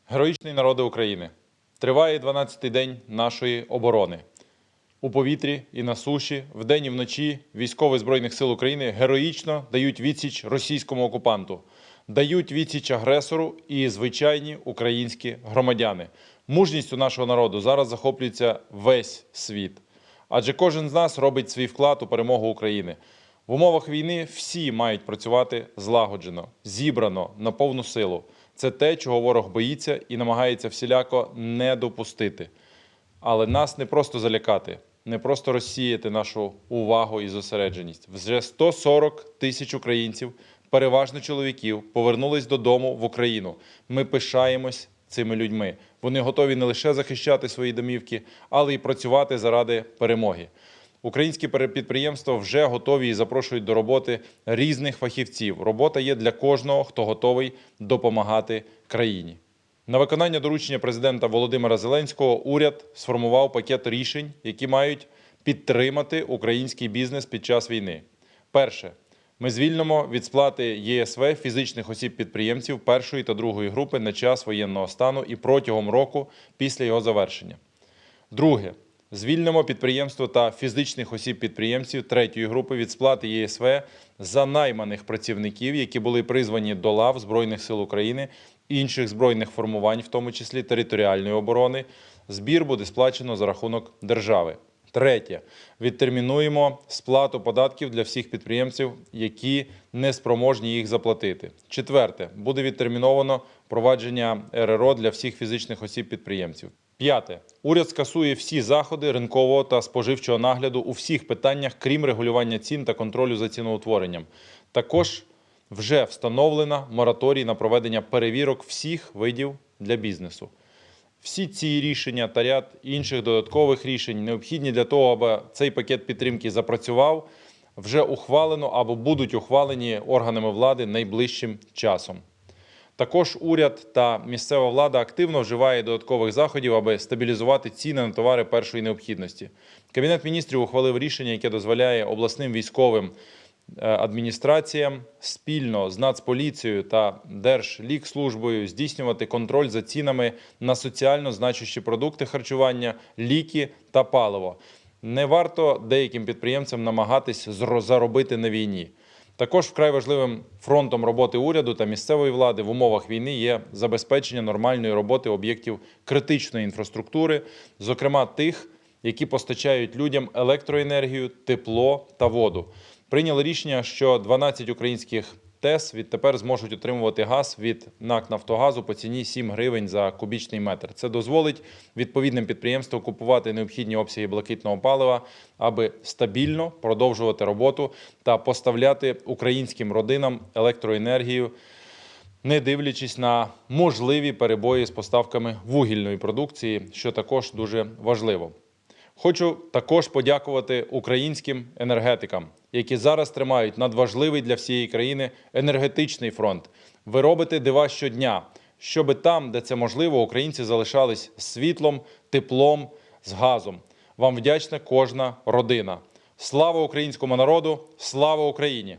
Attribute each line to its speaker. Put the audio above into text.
Speaker 1: Героїчний народи України! Триває 12-й день нашої оборони. У повітрі і на суші, вдень і вночі військові Збройних сил України героїчно дають відсіч російському окупанту, дають відсіч агресору і звичайні українські громадяни. Мужністю нашого народу зараз захоплюється весь світ. Адже кожен з нас робить свій вклад у перемогу України. В умовах війни всі мають працювати злагоджено, зібрано, на повну силу. Це те, чого ворог боїться і намагається всіляко не допустити. Але нас не просто залякати, не просто розсіяти нашу увагу і зосередженість. Вже 140 тисяч українців, переважно чоловіків, повернулись додому в Україну. Ми пишаємось цими людьми. Вони готові не лише захищати свої домівки, але й працювати заради перемоги. Українські підприємства вже готові і запрошують до роботи різних фахівців. Робота є для кожного, хто готовий допомагати країні. На виконання доручення президента Володимира Зеленського уряд сформував пакет рішень, які мають підтримати український бізнес під час війни. Перше. Ми звільнимо від сплати ЄСВ фізичних осіб-підприємців першої та другої групи на час воєнного стану і протягом року після його завершення. Друге. Звільнимо підприємства та фізичних осіб-підприємців третьої групи від сплати ЄСВ за найманих працівників, які були призвані до лав Збройних сил України, інших збройних формувань, в тому числі територіальної оборони. Збір буде сплачено за рахунок держави. Третє. Відтермінуємо сплату податків для всіх підприємців, які не спроможні їх заплатити. Четверте. Буде відтерміновано провадження РРО для всіх фізичних осіб-підприємців. П'яте. Уряд скасує всі заходи ринкового та споживчого нагляду у всіх питаннях, крім регулювання цін та контролю за ціноутворенням. Також вже встановлено мораторій на проведення перевірок всіх видів для бізнесу. Всі ці рішення та ряд інших додаткових рішень необхідні для того, аби цей пакет підтримки запрацював, вже ухвалено або будуть ухвалені органами влади найближчим часом. Також уряд та місцева влада активно вживає додаткових заходів, аби стабілізувати ціни на товари першої необхідності. Кабінет міністрів ухвалив рішення, яке дозволяє обласним військовим адміністраціям спільно з Нацполіцією та Держлікслужбою здійснювати контроль за цінами на соціально значущі продукти харчування, ліки та паливо. Не варто деяким підприємцям намагатись заробити на війні. Також вкрай важливим фронтом роботи уряду та місцевої влади в умовах війни є забезпечення нормальної роботи об'єктів критичної інфраструктури, зокрема тих, які постачають людям електроенергію, тепло та воду. Прийняли рішення, що 12 українських ТЕС відтепер зможуть отримувати газ від НАК «Нафтогазу» по ціні 7 гривень за кубічний метр. Це дозволить відповідним підприємствам купувати необхідні обсяги блакитного палива, аби стабільно продовжувати роботу та поставляти українським родинам електроенергію, не дивлячись на можливі перебої з поставками вугільної продукції, що також дуже важливо. Хочу також подякувати українським енергетикам, які зараз тримають надважливий для всієї країни енергетичний фронт. Ви робите дива щодня, щоб там, де це можливо, українці залишались з світлом, теплом, з газом. Вам вдячна кожна родина. Слава українському народу! Слава Україні!